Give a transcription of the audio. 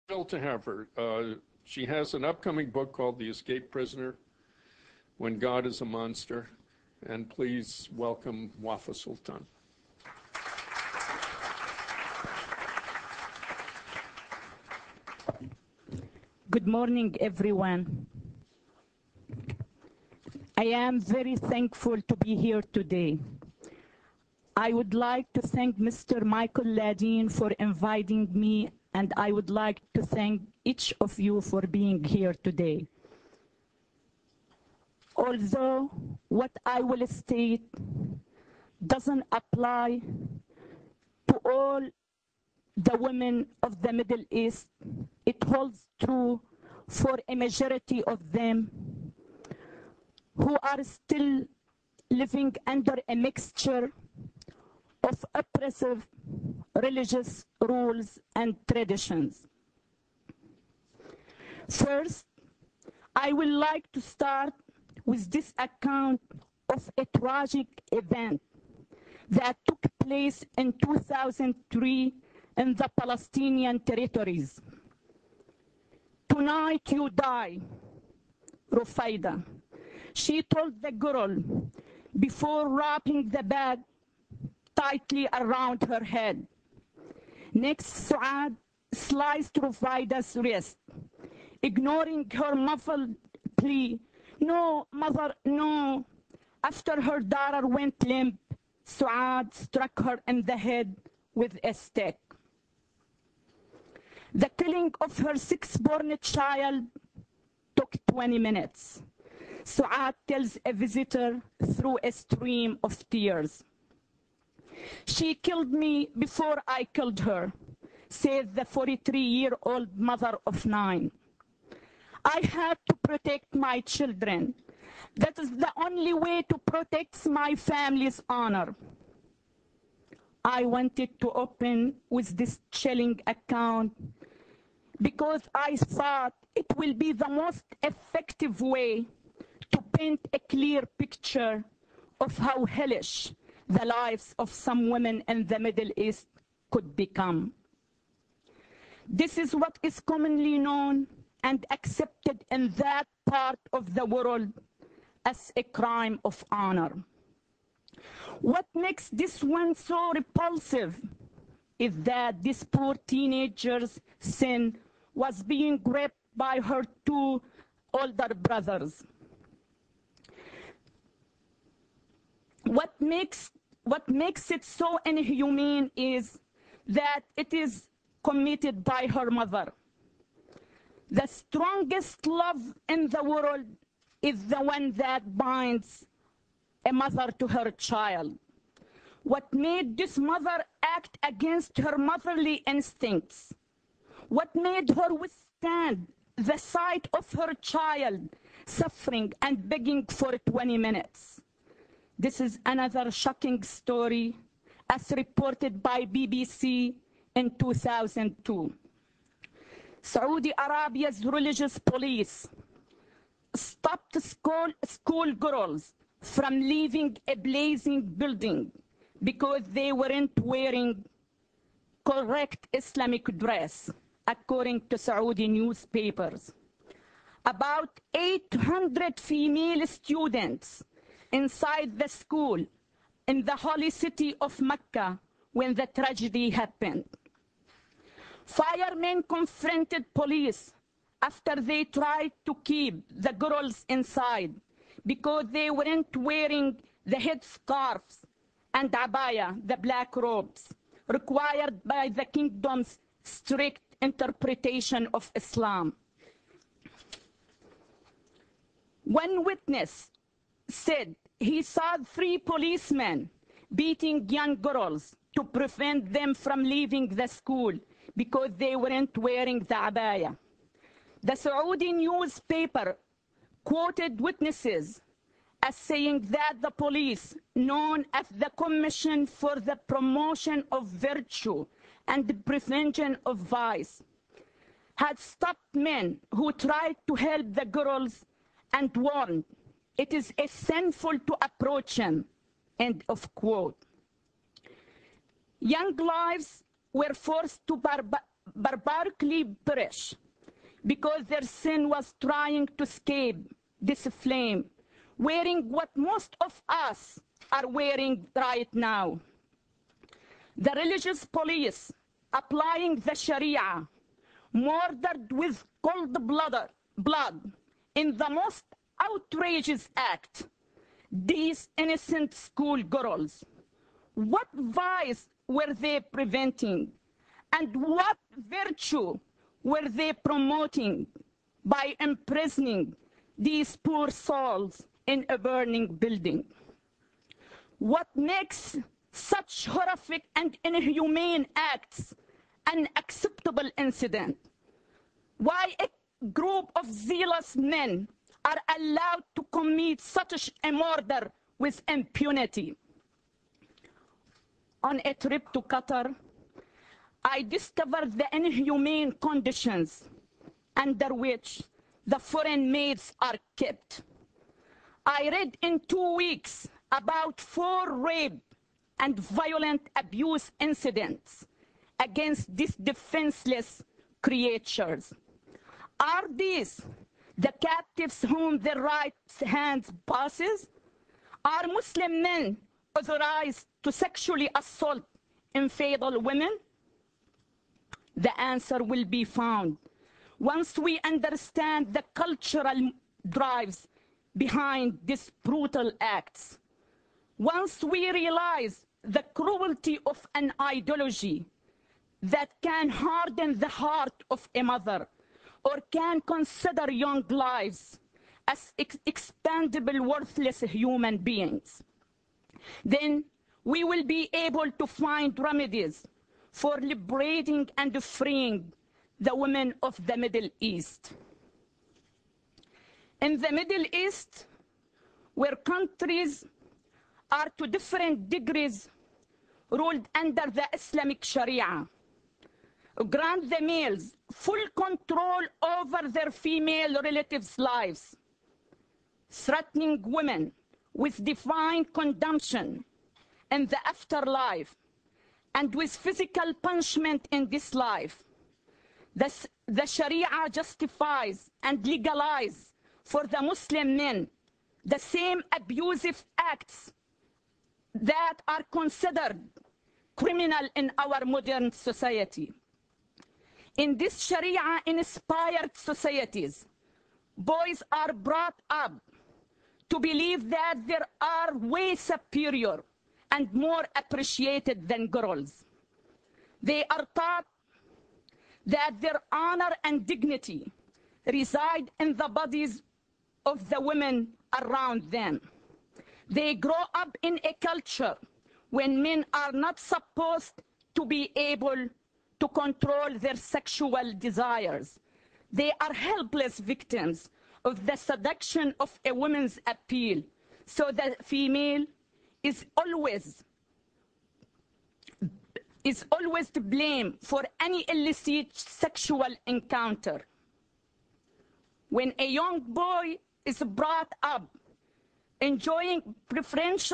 Thrilled to have her. She has an upcoming book called The Escaped Prisoner, When God is a Monster. And please welcome Wafa Sultan. Good morning, everyone. I am very thankful to be here today. I would like to thank Mr. Michael Ladin for inviting me, and I would like to thank each of you for being here today. Although what I will state doesn't apply to all the women of the Middle East, it holds true for a majority of them who are still living under a mixture of oppressive religious rules and traditions. First, I would like to start with this account of a tragic event that took place in 2003 in the Palestinian territories. "Tonight you die," Rufaida. She told the girl before wrapping the bag tightly around her head. Next, Suad sliced Rufaida's wrist, ignoring her muffled plea, "No, mother, no." After her daughter went limp, Suad struck her in the head with a stick. The killing of her sixth-born child took 20 minutes. Suad tells a visitor through a stream of tears. "She killed me before I killed her," said the 43-year-old mother of 9. "I had to protect my children. That is the only way to protect my family's honor." I wanted to open with this chilling account because I thought it will be the most effective way to paint a clear picture of how hellish the lives of some women in the Middle East could become. This is what is commonly known and accepted in that part of the world as a crime of honor. What makes this one so repulsive is that this poor teenager's sin was being raped by her 2 older brothers. What makes it so inhumane is that it is committed by her mother. The strongest love in the world is the one that binds a mother to her child. What made this mother act against her motherly instincts? What made her withstand the sight of her child suffering and begging for 20 minutes? This is another shocking story as reported by BBC in 2002. Saudi Arabia's religious police stopped school girls from leaving a blazing building because they weren't wearing correct Islamic dress, according to Saudi newspapers. About 800 female students inside the school in the holy city of Mecca when the tragedy happened. Firemen confronted police after they tried to keep the girls inside because they weren't wearing the headscarves and abaya, the black robes, required by the kingdom's strict interpretation of Islam. One witness said he saw 3 policemen beating young girls to prevent them from leaving the school because they weren't wearing the abaya. The Saudi newspaper quoted witnesses as saying that the police, known as the Commission for the Promotion of Virtue and the Prevention of Vice, had stopped men who tried to help the girls and warned, "It is sinful to approach him," end of quote. Young lives were forced to barbarically perish because their sin was trying to escape this flame, wearing what most of us are wearing right now. The religious police applying the Sharia murdered with cold blood in the most outrageous act these innocent schoolgirls. What vice were they preventing? And what virtue were they promoting by imprisoning these poor souls in a burning building? What makes such horrific and inhumane acts an acceptable incident? Why a group of zealous men are allowed to commit such a murder with impunity? On a trip to Qatar, I discovered the inhumane conditions under which the foreign maids are kept. I read in 2 weeks about 4 rape and violent abuse incidents against these defenseless creatures. Are these the captives whom the right hand passes? Are Muslim men authorized to sexually assault infidel women? The answer will be found once we understand the cultural drives behind these brutal acts. Once we realize the cruelty of an ideology that can harden the heart of a mother or can consider young lives as expendable, worthless human beings, then we will be able to find remedies for liberating and freeing the women of the Middle East. In the Middle East, where countries are to different degrees ruled under the Islamic Sharia, grant the males full control over their female relatives' lives, threatening women with divine condemnation in the afterlife and with physical punishment in this life. The Sharia justifies and legalizes for the Muslim men the same abusive acts that are considered criminal in our modern society. In these Sharia-inspired societies, boys are brought up to believe that they are way superior and more appreciated than girls. They are taught that their honor and dignity reside in the bodies of the women around them. They grow up in a culture when men are not supposed to be able to control their sexual desires. They are helpless victims of the seduction of a woman's appeal. So the female is always to blame for any illicit sexual encounter. When a young boy is brought up enjoying preferential